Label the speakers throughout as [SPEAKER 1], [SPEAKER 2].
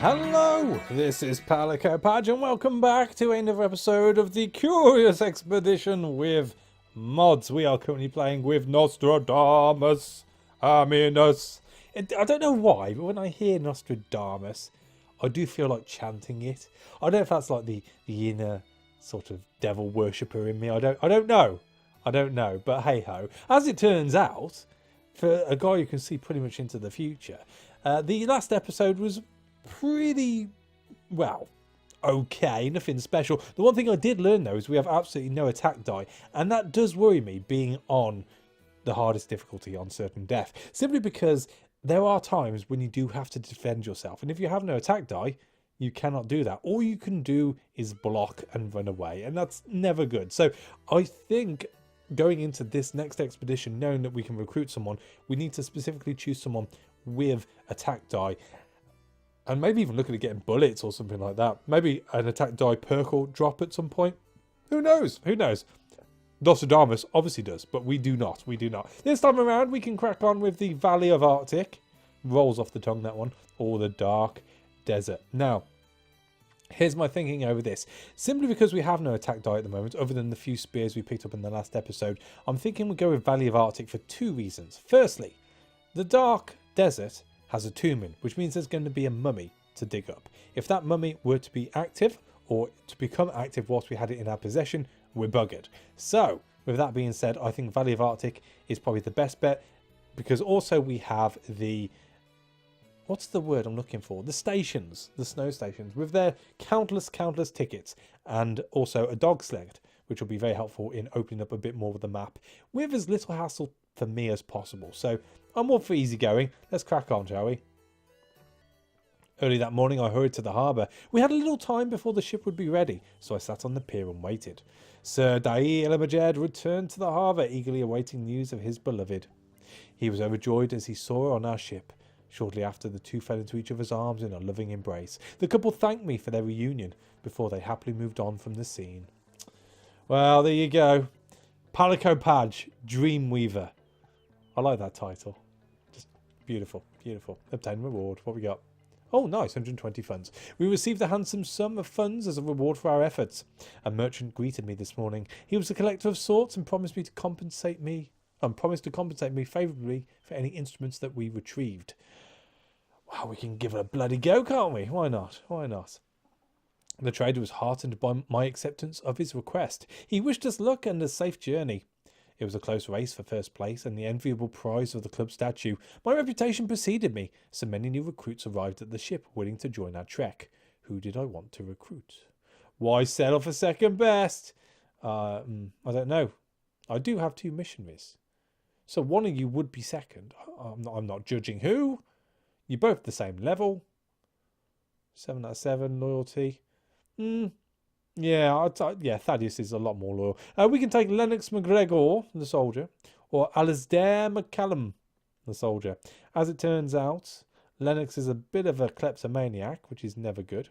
[SPEAKER 1] Hello, this is Palico Padge and welcome back to another episode of the Curious Expedition with mods. We are currently playing with Nostradamus. I don't know why, but when I hear Nostradamus, I do feel like chanting it. I don't know if that's like the inner sort of devil worshipper in me. I don't know. But hey ho. As it turns out, for a guy who can see pretty much into the future, the last episode was pretty, well, okay, nothing special. The one thing I did learn though is we have absolutely no attack die, and that does worry me being on the hardest difficulty on certain death, simply because there are times when you do have to defend yourself, and if you have no attack die, you cannot do that. All you can do is block and run away, and that's never good. So I think going into this next expedition, knowing that we can recruit someone, we need to specifically choose someone with attack die. And maybe even looking at getting bullets or something like that. Maybe an attack die perk will drop at some point. Who knows? Who knows? Nostradamus obviously does, but we do not. We do not. This time around, we can crack on with the Valley of Arctic. Rolls off the tongue, that one. Or the Dark Desert. Now, here's my thinking over this. Simply because we have no attack die at the moment, other than the few spears we picked up in the last episode, I'm thinking we'll go with Valley of Arctic for two reasons. Firstly, the Dark Desert has a tomb in, which means there's going to be a mummy to dig up. If that mummy were to be active, or to become active whilst we had it in our possession, we're buggered. So, with that being said, I think Valley of Arctic is probably the best bet, because also we have the, what's the word I'm looking for? The stations, the snow stations, with their countless tickets, and also a dog sled, which will be very helpful in opening up a bit more of the map, with as little hassle for me as possible. So I'm all for easy going. Let's crack on, shall we? Early that morning I hurried to the harbour. We had a little time before the ship would be ready, so I sat on the pier and waited. Sir Da'i El-Majed returned to the harbour, eagerly awaiting news of his beloved. He was overjoyed as he saw her on our ship. Shortly after, the two fell into each other's arms in a loving embrace. The couple thanked me for their reunion before they happily moved on from the scene. Well, there you go. Palico Padge, Dreamweaver. I like that title. Just beautiful, beautiful. Obtain reward. What we got? Oh, nice, 120 funds. We received a handsome sum of funds as a reward for our efforts. A merchant greeted me this morning. He was a collector of sorts and promised to compensate me favourably for any instruments that we retrieved. Wow, we can give it a bloody go, can't we? Why not? Why not? The trader was heartened by my acceptance of his request. He wished us luck and a safe journey. It was a close race for first place and the enviable prize of the club statue. My reputation preceded me, so many new recruits arrived at the ship willing to join our trek. Who did I want to recruit? Why settle for second best? I don't know. I do have two missionaries. So one of you would be second. I'm not judging who. You're both the same level. 7 out of 7 loyalty. Yeah, Thaddeus is a lot more loyal. We can take Lennox McGregor, the soldier, or Alasdair McCallum, the soldier. As it turns out, Lennox is a bit of a kleptomaniac, which is never good.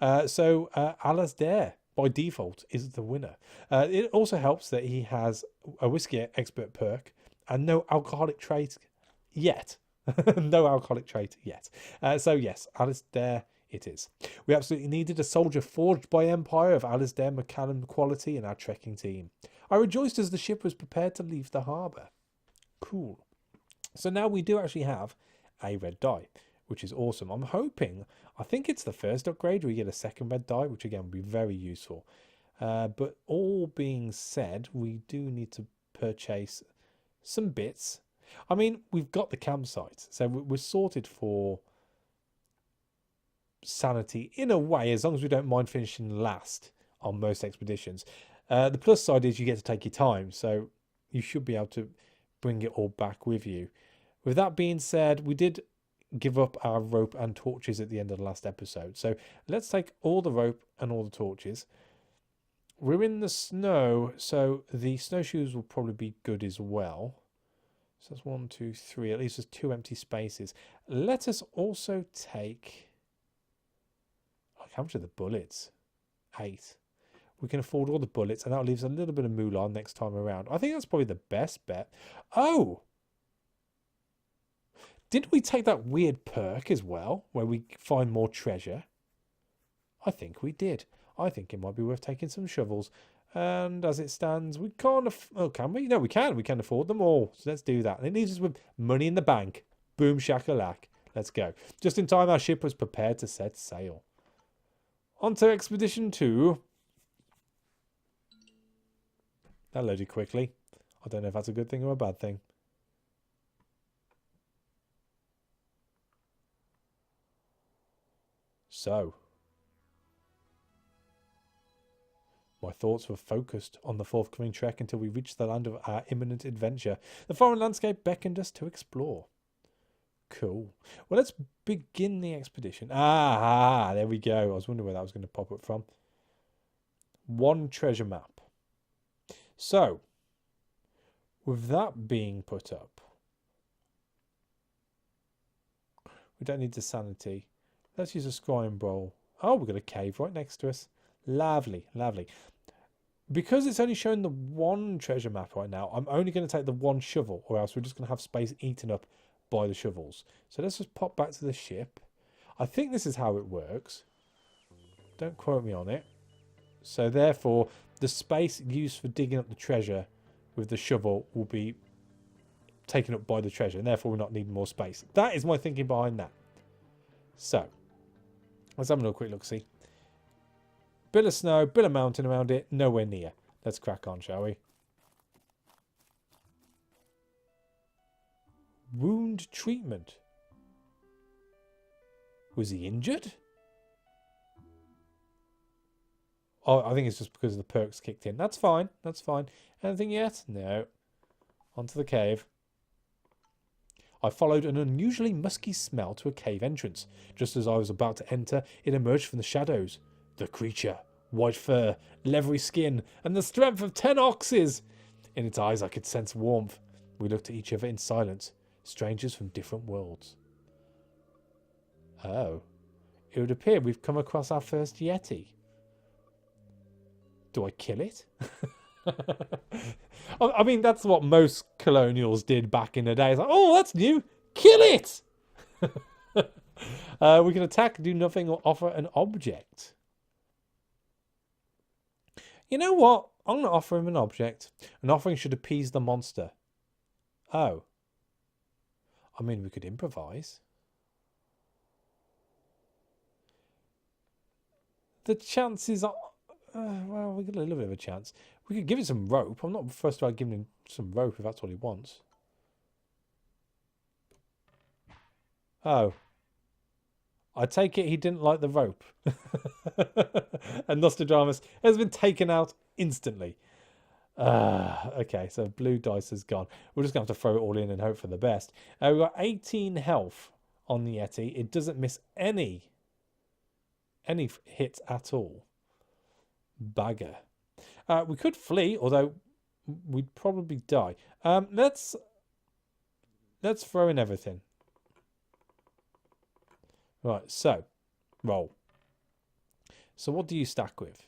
[SPEAKER 1] So Alasdair, by default, is the winner. It also helps that he has a whiskey expert perk and no alcoholic trait yet. No alcoholic trait yet. So yes, Alasdair it is. We absolutely needed a soldier forged by Empire of Alasdair McCallum quality in our trekking team. I rejoiced as the ship was prepared to leave the harbour. Cool. So now we do actually have a red die, which is awesome. I think it's the first upgrade we get a second red die, which again would be very useful. But all being said, we do need to purchase some bits. I mean, we've got the campsite, so we're sorted for sanity in a way, as long as we don't mind finishing last on most expeditions. The plus side is you get to take your time, so you should be able to bring it all back with you. With that being said, we did give up our rope and torches at the end of the last episode, so let's take all the rope and all the torches. We're in the snow, so the snowshoes will probably be good as well. So that's 1, 2, 3. At least there's 2 empty spaces. Let us also take, how much are the bullets? 8. We can afford all the bullets, and that leaves a little bit of moolah next time around. I think that's probably the best bet. Oh! Did we take that weird perk as well, where we find more treasure? I think we did. I think it might be worth taking some shovels. And as it stands, we can't... Oh, can we? No, we can. We can afford them all. So let's do that. And it leaves us with money in the bank. Boom shakalak. Let's go. Just in time, our ship was prepared to set sail. On to Expedition 2. That loaded quickly. I don't know if that's a good thing or a bad thing. So, my thoughts were focused on the forthcoming trek until we reached the land of our imminent adventure. The foreign landscape beckoned us to explore. Cool. Well, let's begin the expedition. Ah, there we go. I was wondering where that was going to pop up from. One treasure map. So, with that being put up, we don't need the sanity. Let's use a scrying bowl. Oh, we've got a cave right next to us. Lovely, lovely. Because it's only showing the one treasure map right now, I'm only going to take the one shovel, or else we're just going to have space eaten up by the shovels. So let's just pop back to the ship. I think this is how it works. Don't quote me on it. So therefore, the space used for digging up the treasure with the shovel will be taken up by the treasure, and therefore we're not needing more space. That is my thinking behind that. So, let's have a quick look-see. Bit of snow, bit of mountain around it, nowhere near. Let's crack on, shall we? Wound treatment. Was he injured? Oh, I think it's just because the perks kicked in. That's fine. That's fine. Anything yet? No. Onto the cave. I followed an unusually musky smell to a cave entrance. Just as I was about to enter, it emerged from the shadows. The creature. White fur, leathery skin, and the strength of 10 oxes. In its eyes I could sense warmth. We looked at each other in silence. Strangers from different worlds. Oh. It would appear we've come across our first Yeti. Do I kill it? I mean, that's what most colonials did back in the day. It's like, oh, that's new. Kill it! We can attack, do nothing, or offer an object. You know what? I'm going to offer him an object. An offering should appease the monster. Oh. I mean, we could improvise. The chances are... well, we got a little bit of a chance. We could give it some rope. I'm not first about giving him some rope if that's what he wants. Oh. I take it he didn't like the rope. And Nostradamus has been taken out instantly. Okay, so blue dice is gone. We're just going to have to throw it all in and hope for the best. We've got 18 health on the Yeti. It doesn't miss any hits at all. Bagger. We could flee, although we'd probably die. Let's throw in everything. Right, so roll. So what do you stack with?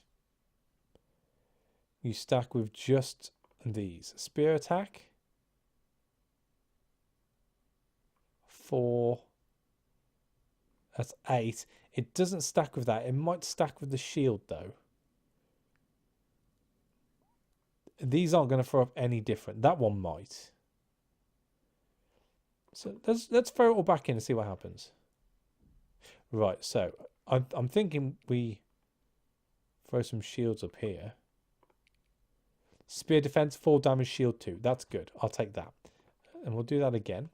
[SPEAKER 1] You stack with just these. Spear attack. 4. That's 8. It doesn't stack with that. It might stack with the shield though. These aren't going to throw up any different. That one might. So let's throw it all back in and see what happens. Right, so I'm thinking we throw some shields up here. Spear defense, 4 damage, shield 2. That's good. I'll take that. And we'll do that again.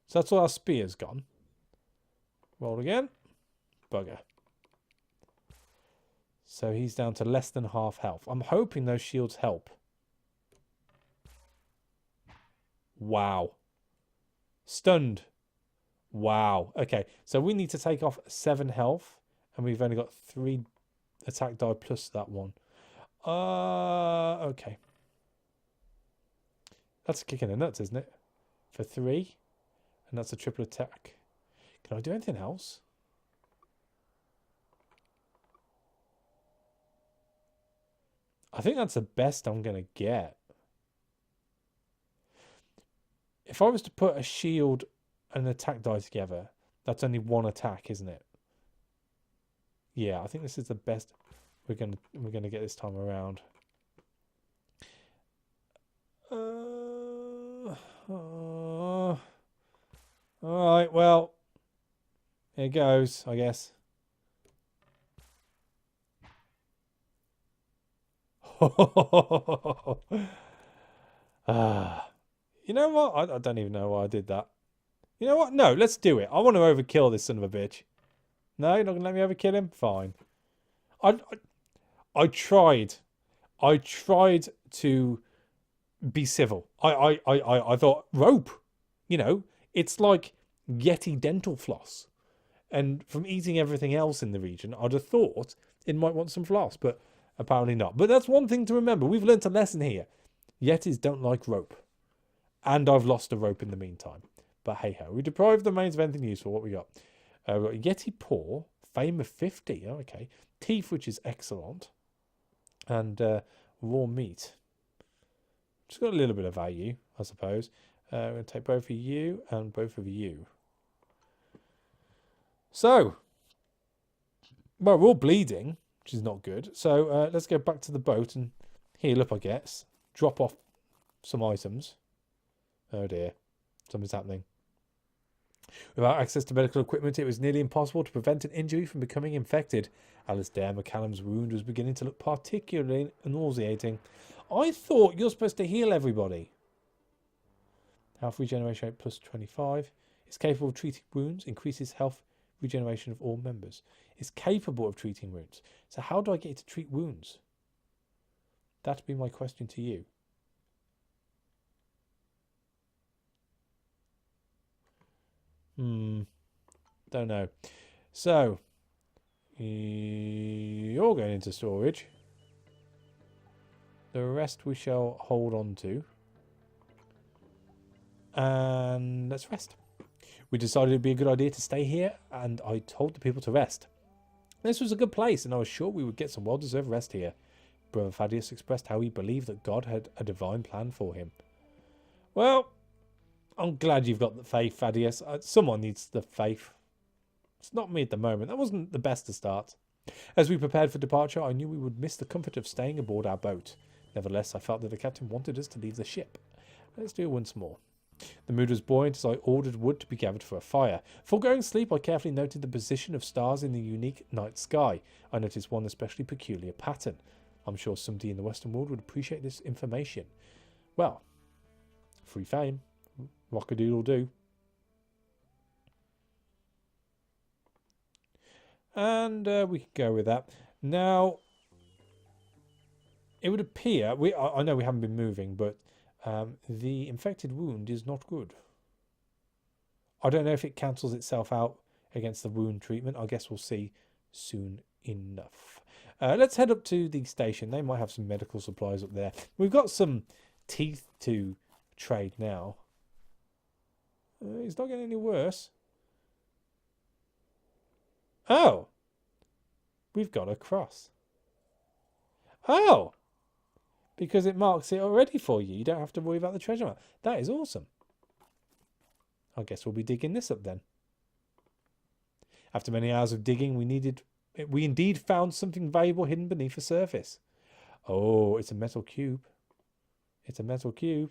[SPEAKER 1] So that's all our spears gone. Roll again. Bugger. So he's down to less than half health. I'm hoping those shields help. Wow. Stunned. Wow. Okay, so we need to take off 7 health. And we've only got 3 attack die plus that one. Okay. That's a kick in the nuts, isn't it? For 3. And that's a triple attack. Can I do anything else? I think that's the best I'm going to get. If I was to put a shield and an attack die together, that's only one attack, isn't it? Yeah, I think this is the best we're gonna get this time around. All right, well, here goes, I guess. You know what? I don't even know why I did that. You know what? No, let's do it. I want to overkill this son of a bitch. No, you're not gonna let me overkill him? Fine. I tried. I tried to be civil. I thought rope. You know, it's like Yeti dental floss. And from eating everything else in the region, I'd have thought it might want some floss, but apparently not. But that's one thing to remember. We've learnt a lesson here. Yetis don't like rope. And I've lost a rope in the meantime. But hey-ho. We deprived the mains of anything useful. What we got? We've got Yeti paw. Fame of 50. Oh, okay. Teeth, which is excellent. And raw meat. Just got a little bit of value, I suppose. We're going to take both of you and both of you. So, well, we're all bleeding, which is not good. So let's go back to the boat and heal up, I guess. Drop off some items. Oh dear, something's happening. Without access to medical equipment, it was nearly impossible to prevent an injury from becoming infected. Alistair McCallum's wound was beginning to look particularly nauseating. I thought you're supposed to heal everybody. Health regeneration rate plus 25. It's capable of treating wounds, increases health regeneration of all members. It's capable of treating wounds. So how do I get it to treat wounds? That'd be my question to you. Don't know. So, you're going into storage. The rest we shall hold on to. And let's rest. We decided it'd be a good idea to stay here, and I told the people to rest. This was a good place, and I was sure we would get some well-deserved rest here. Brother Thaddeus expressed how he believed that God had a divine plan for him. Well, I'm glad you've got the faith, Thaddeus. Someone needs the faith. It's not me at the moment. That wasn't the best to start. As we prepared for departure, I knew we would miss the comfort of staying aboard our boat. Nevertheless, I felt that the captain wanted us to leave the ship. Let's do it once more. The mood was buoyant as I ordered wood to be gathered for a fire. Before going to sleep, I carefully noted the position of stars in the unique night sky. I noticed one especially peculiar pattern. I'm sure somebody in the Western world would appreciate this information. Well, free fame. Rock-a-doodle-doo. And we can go with that. Now, it would appear, I know we haven't been moving, but the infected wound is not good. I don't know if it cancels itself out against the wound treatment. I guess we'll see soon enough. Let's head up to the station. They might have some medical supplies up there. We've got some teeth to trade now. It's not getting any worse. Oh. We've got a cross. Oh. Because it marks it already for you. You don't have to worry about the treasure map. That is awesome. I guess we'll be digging this up then. After many hours of digging, we indeed found something valuable hidden beneath the surface. Oh, it's a metal cube. It's a metal cube.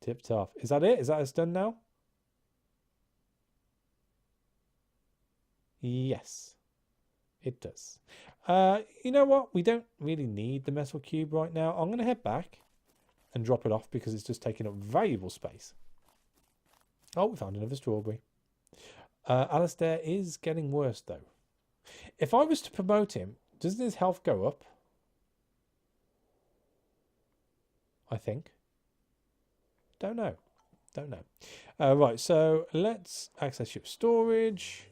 [SPEAKER 1] Tipped off. Is that it? Is that it's done now? Yes, it does. You know what? We don't really need the metal cube right now. I'm going to head back and drop it off because it's just taking up valuable space. Oh, we found another strawberry. Alistair is getting worse, though. If I was to promote him, doesn't his health go up? I think. Don't know. Don't know. Right, so let's access ship storage.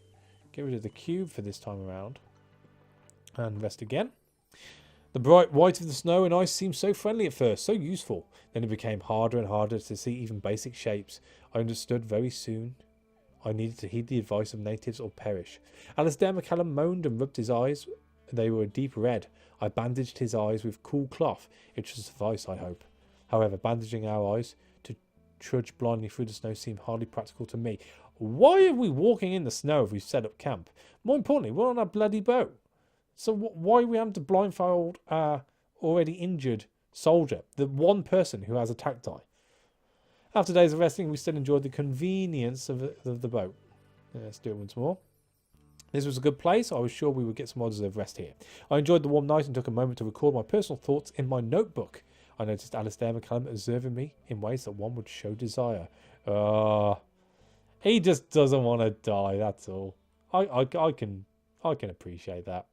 [SPEAKER 1] Get rid of the cube for this time around. And rest again. The bright white of the snow and ice seemed so friendly at first, so useful. Then it became harder and harder to see even basic shapes. I understood very soon I needed to heed the advice of natives or perish. Alistair McCallum moaned and rubbed his eyes. They were a deep red. I bandaged his eyes with cool cloth. It should suffice, I hope. However, bandaging our eyes to trudge blindly through the snow seemed hardly practical to me. Why are we walking in the snow if we've set up camp? More importantly, we're on a bloody boat. So why are we having to blindfold our already injured soldier, the one person who has a attack die? After days of resting, we still enjoyed the convenience of the boat. Let's do it once more. This was a good place. I was sure we would get some well-deserved rest here. I enjoyed the warm night and took a moment to record my personal thoughts in my notebook. I noticed Alistair McCallum observing me in ways that one would show desire. He just doesn't want to die, that's all. I can appreciate that.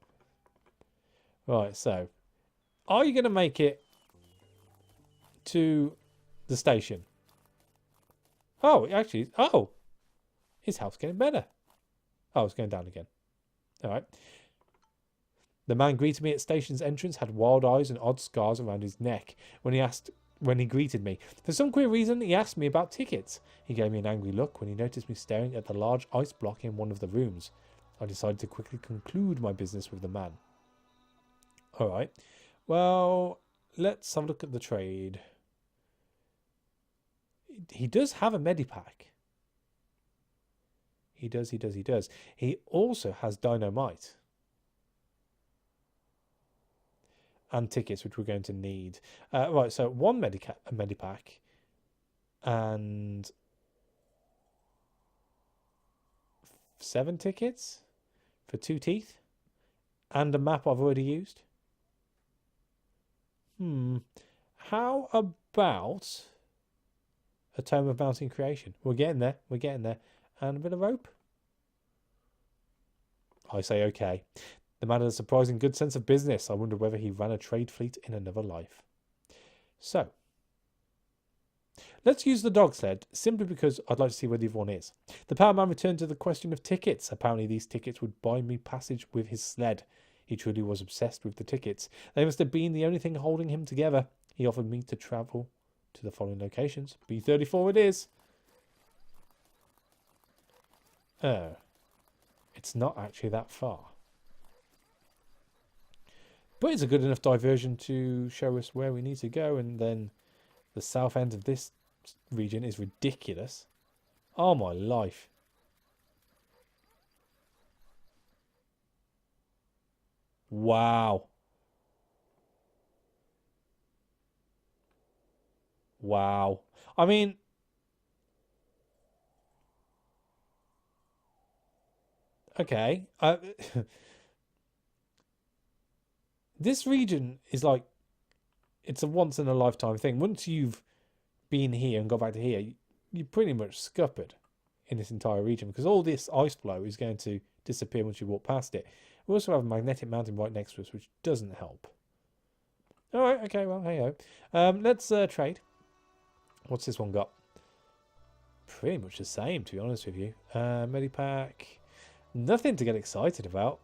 [SPEAKER 1] Right, so are you going to make it to the station? Oh, actually, his health's getting better. Oh, it's going down again. All right. The man greeted me at station's entrance, had wild eyes and odd scars around his neck. When he greeted me, for some queer reason, he asked me about tickets. He gave me an angry look when he noticed me staring at the large ice block in one of the rooms. I decided to quickly conclude my business with the man. All right. Well, let's have a look at the trade. He does have a medipack. He does. He also has dynamite. And tickets, which we're going to need. Right, so one medipack. And 7 tickets for 2 teeth. And a map I've already used. How about a tome of mountain creation? We're getting there. And a bit of rope. I say okay. The man had a surprising good sense of business. I wonder whether he ran a trade fleet in another life. So, let's use the dog sled, simply because I'd like to see where the other one is. The power man returned to the question of tickets. Apparently these tickets would buy me passage with his sled. He truly was obsessed with the tickets. They must have been the only thing holding him together. He offered me to travel to the following locations. B34 it is. Oh, it's not actually that far. But it's a good enough diversion to show us where we need to go. And then the south end of this region is ridiculous. Oh, my life. Wow. Wow. I mean, okay. This region is like, it's a once in a lifetime thing. Once you've been here and got back to here, you're pretty much scuppered in this entire region, because all this ice flow is going to disappear once you walk past it. We also have a magnetic mountain right next to us, which doesn't help. All right, okay, well, hey-ho. Let's trade. What's this one got? Pretty much the same, to be honest with you. Medipack. Nothing to get excited about.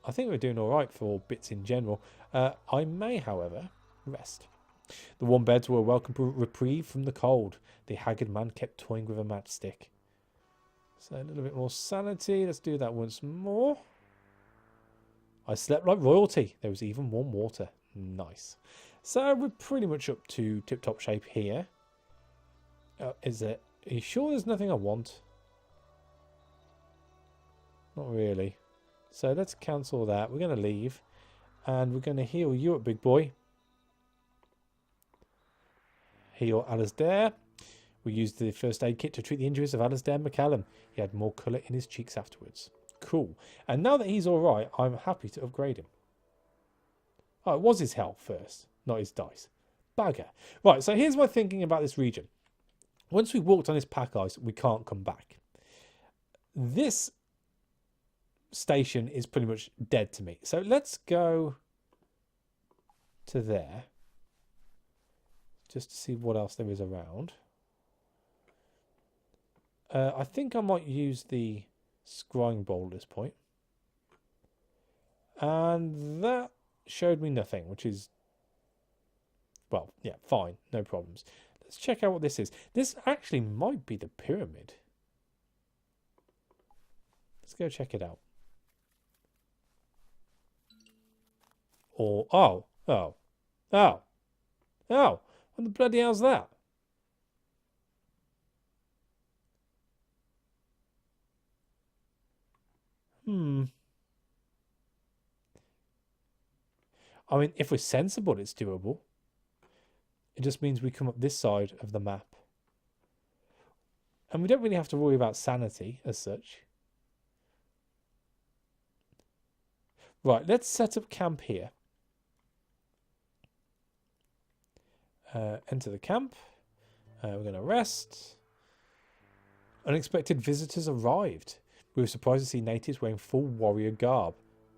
[SPEAKER 1] I think we're doing all right for bits in general. I may, however, rest. The warm beds were a welcome reprieve from the cold. The haggard man kept toying with a matchstick. So a little bit more sanity. Let's do that once more. I slept like royalty. There was even warm water. Nice. So we're pretty much up to tip-top shape here. Are you sure there's nothing I want? Not really. So let's cancel that. We're going to leave. And we're going to heal you up, big boy. Heal Alistair. We used the first aid kit to treat the injuries of Alistair McCallum. He had more colour in his cheeks afterwards. Cool. And now that he's alright, I'm happy to upgrade him. Oh, it was his health first, not his dice. Bagger. Right, so here's my thinking about this region. Once we've walked on this pack ice, we can't come back. This station is pretty much dead to me. So let's go to there. Just to see what else there is around. I think I might use the scrying bowl at this point. And that showed me nothing, which is, well, yeah, fine, no problems. Let's check out what this is. This actually might be the pyramid. Let's go check it out. Or, oh. What the bloody hell's that? I mean, if we're sensible, it's doable. It just means we come up this side of the map. And we don't really have to worry about sanity as such. Right, let's set up camp here. Enter the camp. We're going to rest. Unexpected visitors arrived. We were surprised to see natives wearing full warrior garb.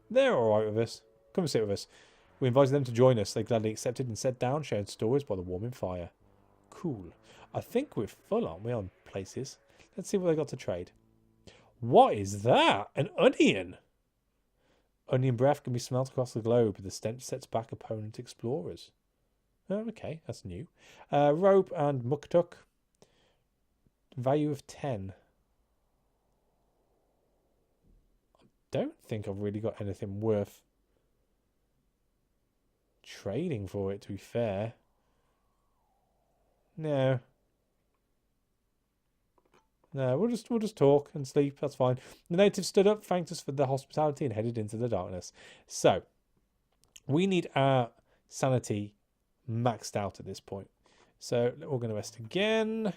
[SPEAKER 1] They're alright with us. Come and sit with us. We invited them to join us. They gladly accepted and sat down, sharing stories by the warming fire. Cool. I think we're full, aren't we, on places? Let's see what they got to trade. What is that? An onion? Onion breath can be smelt across the globe. The stench sets back opponent explorers. Oh, okay, that's new. Rope and muktuk. Value of 10. I don't think I've really got anything worth trading for it, to be fair. No. No, we'll just talk and sleep. That's fine. The natives stood up, thanked us for the hospitality, and headed into the darkness. So, we need our sanity maxed out at this point. So, we're going to rest again.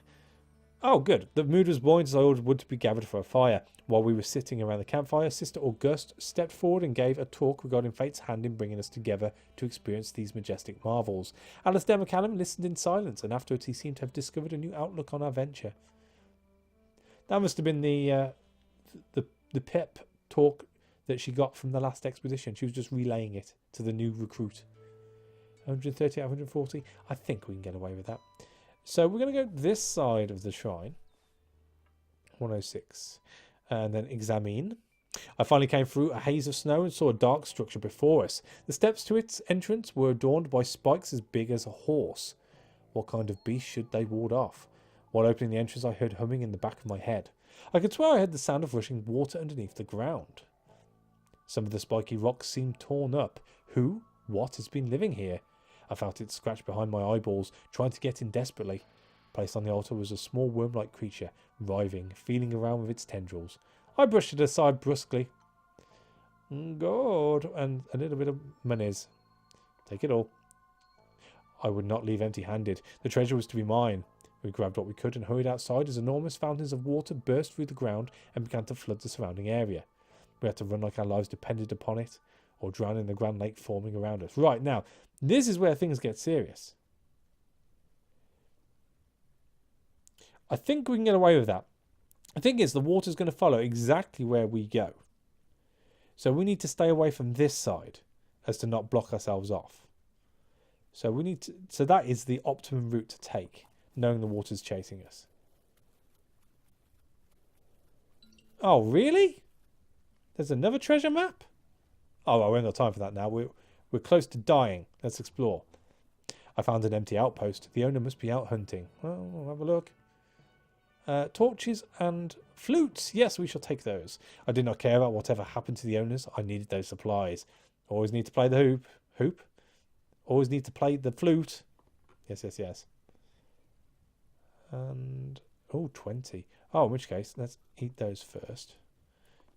[SPEAKER 1] Oh, good. The mood was buoyant as I ordered wood to be gathered for a fire. While we were sitting around the campfire, Sister Auguste stepped forward and gave a talk regarding fate's hand in bringing us together to experience these majestic marvels. Alistair McCallum listened in silence, and afterwards he seemed to have discovered a new outlook on our venture. That must have been the pep talk that she got from the last expedition. She was just relaying it to the new recruit. 130 out of 140. I think we can get away with that. So we're going to go this side of the shrine. 106. And then examine. I finally came through a haze of snow and saw a dark structure before us. The steps to its entrance were adorned by spikes as big as a horse. What kind of beast should they ward off? While opening the entrance, I heard humming in the back of my head. I could swear I heard the sound of rushing water underneath the ground. Some of the spiky rocks seemed torn up. Who? What has been living here? I felt it scratch behind my eyeballs, trying to get in desperately. Placed on the altar was a small worm-like creature, writhing, feeling around with its tendrils. I brushed it aside brusquely. God, and a little bit of monies. Take it all. I would not leave empty-handed. The treasure was to be mine. We grabbed what we could and hurried outside as enormous fountains of water burst through the ground and began to flood the surrounding area. We had to run like our lives depended upon it, or drown in the grand lake forming around us. Right, now, this is where things get serious. I think we can get away with that. The thing is, the water's going to follow exactly where we go. So we need to stay away from this side as to not block ourselves off. So we need to, so that is the optimum route to take, knowing the water's chasing us. Oh, really? There's another treasure map? Oh, well, we haven't got time for that now. We're close to dying. Let's explore. I found an empty outpost. The owner must be out hunting. Well, we'll have a look. Torches and flutes. Yes, we shall take those. I did not care about whatever happened to the owners. I needed those supplies. Always need to play the hoop. Always need to play the flute. Yes, yes, yes. And, oh, 20. Oh, in which case, let's eat those first.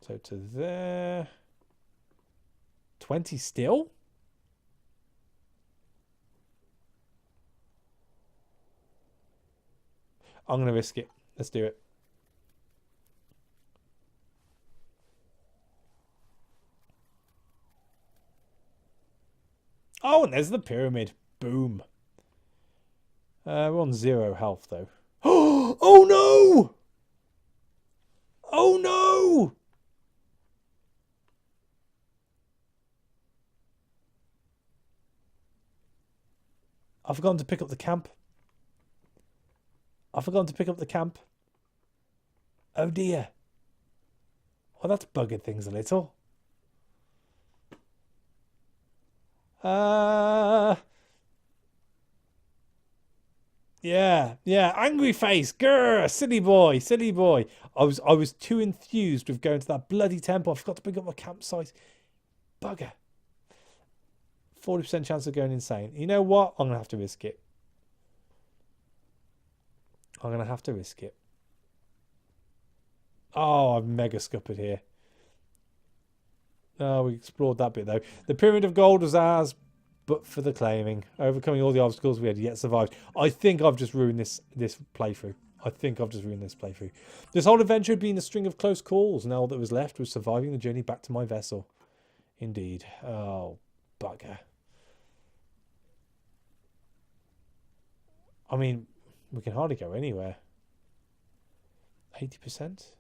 [SPEAKER 1] So to there. 20 still? I'm going to risk it. Let's do it. Oh, and there's the pyramid. Boom. We're on 0 health, though. Oh, no! Oh, no! I've forgotten to pick up the camp. I've forgotten to pick up the camp. Oh, dear. Well, that's buggered things a little. Yeah, angry face, grr, silly boy. I was too enthused with going to that bloody temple. I forgot to pick up my campsite. Bugger. 40% chance of going insane. You know what? I'm gonna have to risk it. I'm going to have to risk it. Oh, I've mega scuppered here. Oh, we explored that bit, though. The Pyramid of Gold was ours, but for the claiming. Overcoming all the obstacles we had yet survived. I think I've just ruined this playthrough. This whole adventure had been a string of close calls, and all that was left was surviving the journey back to my vessel. Indeed. Oh, bugger. I mean, we can hardly go anywhere. 80%?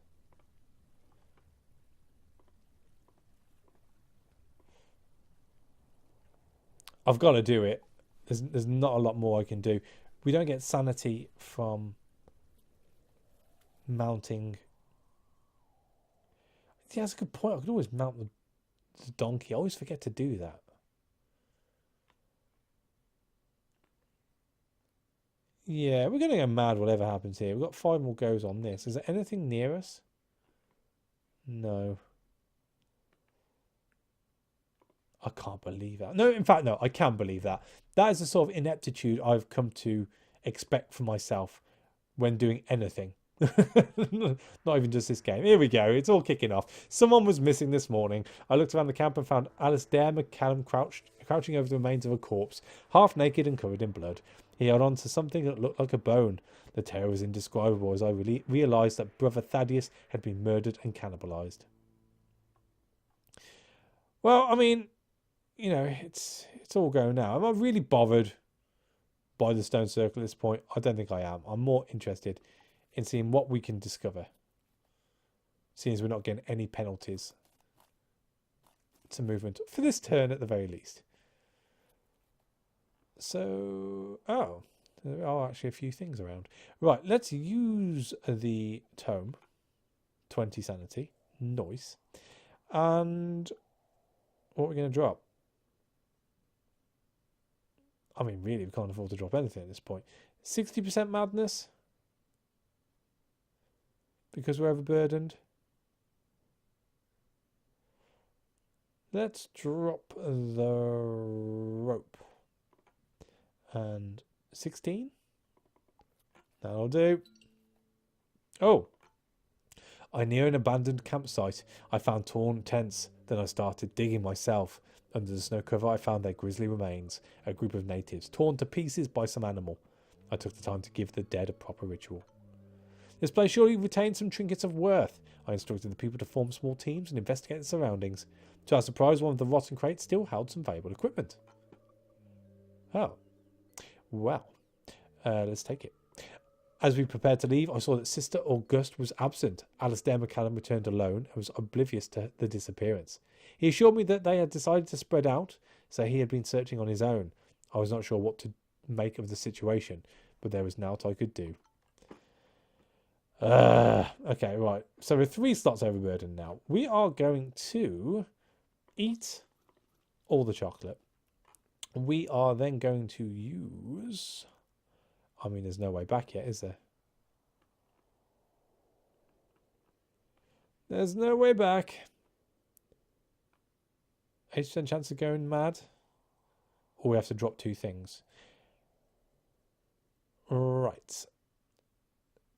[SPEAKER 1] I've got to do it. There's not a lot more I can do. We don't get sanity from mounting. Yeah, that's a good point. I could always mount the donkey. I always forget to do that. Yeah, we're going to go mad whatever happens here. We've got 5 more goes on this. Is there anything near us? No. I can't believe that. No, in fact, no, I can believe that. That is the sort of ineptitude I've come to expect from myself when doing anything. Not even just this game. Here we go. It's all kicking off. Someone was missing this morning. I looked around the camp and found Alistair McCallum crouching over the remains of a corpse, half naked and covered in blood. He held on to something that looked like a bone. The terror was indescribable as I realised that Brother Thaddeus had been murdered and cannibalised. Well, I mean, you know, it's all going now. Am I really bothered by the stone circle at this point? I don't think I am. I'm more interested in seeing what we can discover, seeing as we're not getting any penalties to movement for this turn at the very least. So, oh, there are actually a few things around. Right, let's use the tome. 20 sanity. Nice. And what are we going to drop? I mean, really, we can't afford to drop anything at this point. 60% madness. Because we're overburdened. Let's drop the rope. And 16. That'll do. Oh. I near an abandoned campsite. I found torn tents. Then I started digging myself. Under the snow cover, I found their grisly remains, a group of natives, torn to pieces by some animal. I took the time to give the dead a proper ritual. This place surely retained some trinkets of worth. I instructed the people to form small teams and investigate the surroundings. To our surprise, one of the rotten crates still held some valuable equipment. Oh. Well, let's take it. As we prepared to leave, I saw that Sister Auguste was absent. Alistair McCallum returned alone and was oblivious to the disappearance. He assured me that they had decided to spread out, so he had been searching on his own. I was not sure what to make of the situation, but there was naught I could do. Okay, right. So we're 3 slots overburdened now. We are going to eat all the chocolate. We are then going to use... I mean, there's no way back yet, is there? There's no way back. 8% chance of going mad. Or we have to drop 2 things. Right.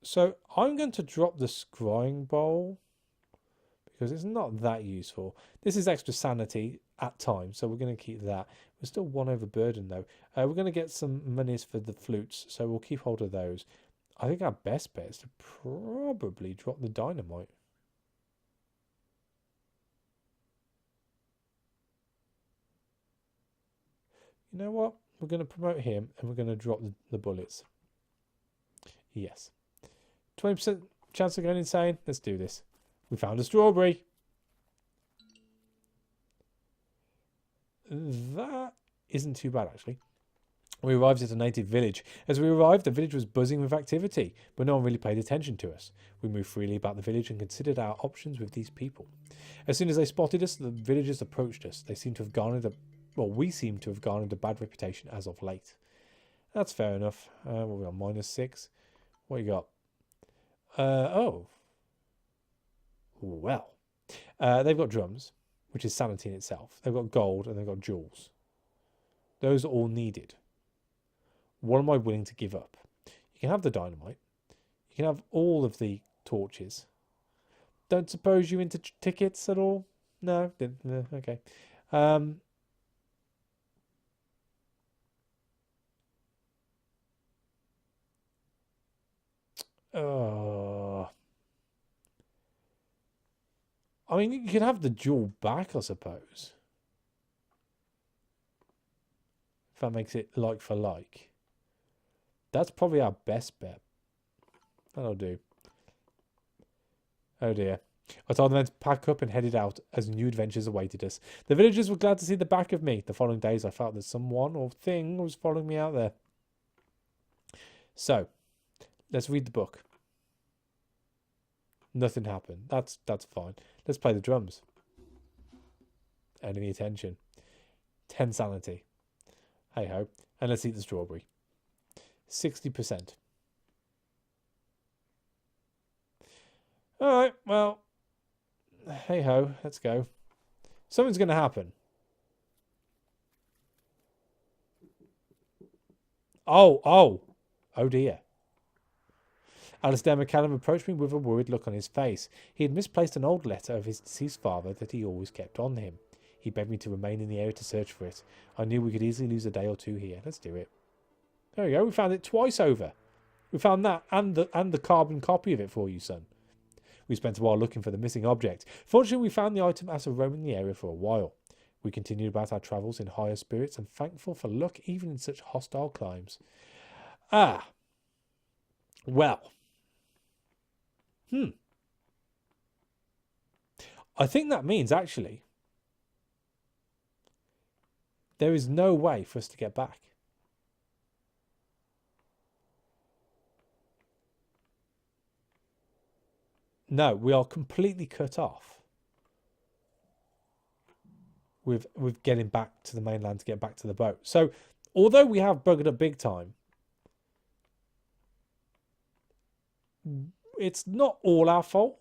[SPEAKER 1] So I'm going to drop the scrying bowl because it's not that useful. This is extra sanity at times, so we're going to keep that. We're still 1 overburdened though. We're going to get some monies for the flutes, so we'll keep hold of those. I think our best bet is to probably drop the dynamite. You know what? We're going to promote him and we're going to drop the bullets. Yes. 20% chance of going insane. Let's do this. We found a strawberry. That isn't too bad, actually. We arrived at a native village. As we arrived, the village was buzzing with activity, but no one really paid attention to us. We moved freely about the village and considered our options with these people. As soon as they spotted us, the villagers approached us. They seemed to have garnered we seem to have garnered a bad reputation as of late. That's fair enough. What are we on? -6. What you got? Oh. Well. They've got drums, which is sanity in itself. They've got gold and they've got jewels. Those are all needed. What am I willing to give up? You can have the dynamite. You can have all of the torches. Don't suppose you into tickets at all? No? No, okay. Oh. I mean, you could have the jewel back, I suppose. If that makes it like for like. That's probably our best bet. That'll do. Oh dear. I told the men to pack up and headed out as new adventures awaited us. The villagers were glad to see the back of me. The following days I felt that someone or thing was following me out there. So, let's read the book. Nothing happened. That's fine. Let's play the drums. Enemy attention. 10 sanity. Hey ho. And let's eat the strawberry. 60%. Alright, well. Hey ho. Let's go. Something's going to happen. Oh dear. Alistair McCallum approached me with a worried look on his face. He had misplaced an old letter of his deceased father that he always kept on him. He begged me to remain in the area to search for it. I knew we could easily lose a day or two here. Let's do it. There we go. We found it twice over. We found that and the carbon copy of it for you, son. We spent a while looking for the missing object. Fortunately, we found the item after roaming the area for a while. We continued about our travels in higher spirits and thankful for luck even in such hostile climes. Ah. Well. I think that means, actually, there is no way for us to get back. No, we are completely cut off with getting back to the mainland to get back to the boat. So, although we have buggered up big time, it's not all our fault.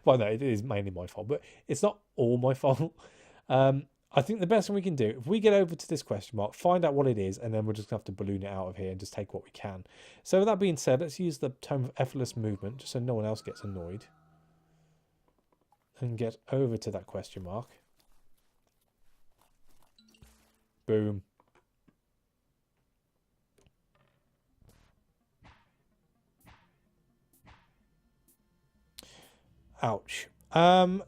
[SPEAKER 1] Well, no, it is mainly my fault, but it's not all my fault. I think the best thing we can do, if we get over to this question mark, find out what it is, and then we're just going to have to balloon it out of here and just take what we can. So with that being said, let's use the tone of effortless movement, just so no one else gets annoyed. And get over to that question mark. Boom. Ouch. 8.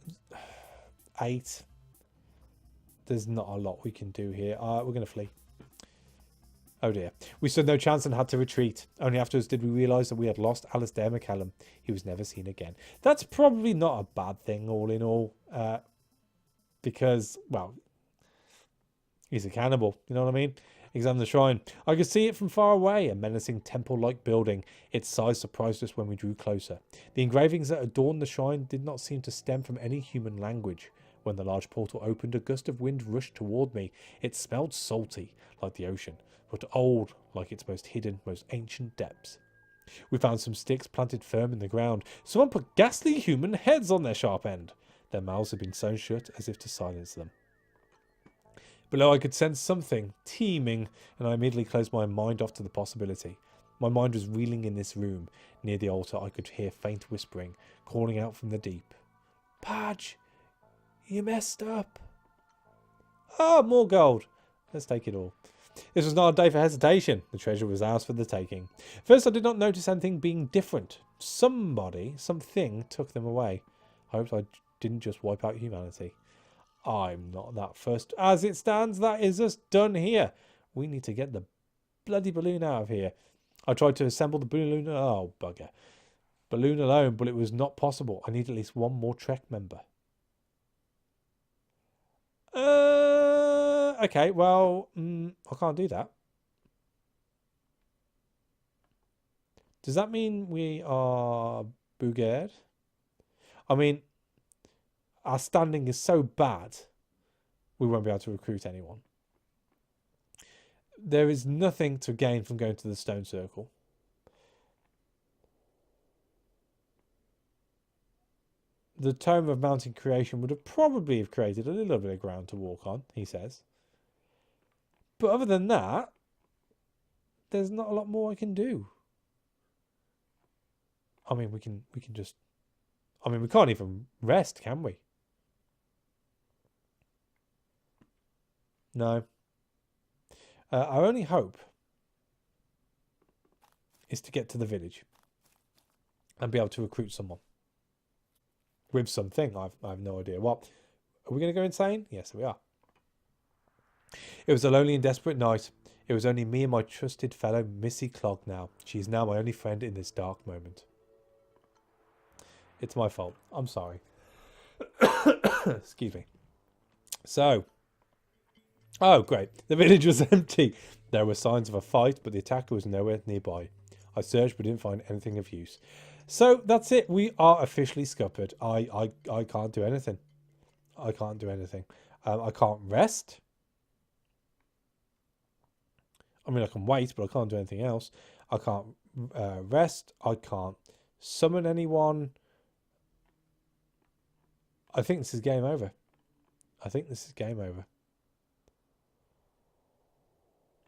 [SPEAKER 1] There's not a lot we can do here. We're going to flee. Oh dear. We stood no chance and had to retreat. Only afterwards did we realise that we had lost Alistair McCallum. He was never seen again. That's probably not a bad thing, all in all. Because, well, he's a cannibal. You know what I mean? Examine the shrine. I could see it from far away, a menacing temple-like building. Its size surprised us when we drew closer. The engravings that adorned the shrine did not seem to stem from any human language. When the large portal opened, a gust of wind rushed toward me. It smelled salty, like the ocean, but old, like its most hidden, most ancient depths. We found some sticks planted firm in the ground. Someone put ghastly human heads on their sharp end. Their mouths had been sewn shut as if to silence them. Below I could sense something teeming, and I immediately closed my mind off to the possibility. My mind was reeling in this room. Near the altar I could hear faint whispering, calling out from the deep. Padge, you messed up. Ah, more gold. Let's take it all. This was not a day for hesitation. The treasure was ours for the taking. First I did not notice anything being different. Something took them away. I hoped I didn't just wipe out humanity. I'm not that first. As it stands, that is us done here. We need to get the bloody balloon out of here. I tried to assemble the balloon. Oh, bugger. Balloon alone, but it was not possible. I need at least one more Trek member. Okay, well, I can't do that. Does that mean we are buggered? I mean, our standing is so bad, we won't be able to recruit anyone. There is nothing to gain from going to the stone circle. The tome of mountain creation would have probably have created a little bit of ground to walk on, he says. But other than that, there's not a lot more I can do. I mean, we can just... I mean, we can't even rest, can we? No. Our only hope is to get to the village and be able to recruit someone with something. I have no idea what. Are we going to go insane? Yes, we are. It was a lonely and desperate night. It was only me and my trusted fellow Missy Clog now. She is now my only friend in this dark moment. It's my fault. I'm sorry. Excuse me. So. Oh, great. The village was empty. There were signs of a fight, but the attacker was nowhere nearby. I searched but didn't find anything of use. So that's it. We are officially scuppered. I can't do anything. I can't do anything. I can't rest. I mean, I can wait, but I can't do anything else. I can't rest. I can't summon anyone. I think this is game over. I think this is game over.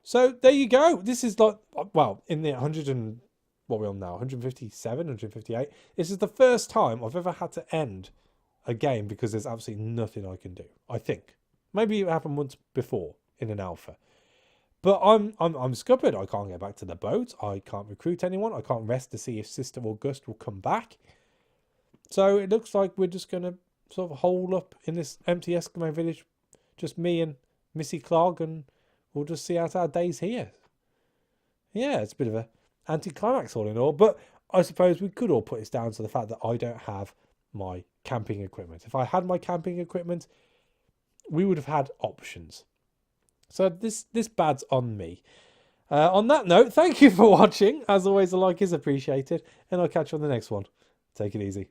[SPEAKER 1] So there you go. This is like, well, in the 100 and what we're on now, 157, 158. This is the first time I've ever had to end a game because there's absolutely nothing I can do. I think maybe it happened once before in an alpha, but I'm scuppered. I can't get back to the boat. I can't recruit anyone. I can't rest to see if Sister August will come back. So it looks like we're just gonna sort of hole up in this empty Eskimo village, just me and Missy Clark, and we'll just see out our days here. Yeah, it's a bit of a anticlimax all in all, but I suppose we could all put this down to the fact that I don't have my camping equipment. If I had my camping equipment, we would have had options. So this bad's on me. On that note, thank you for watching. As always, a like is appreciated, and I'll catch you on the next one. Take it easy.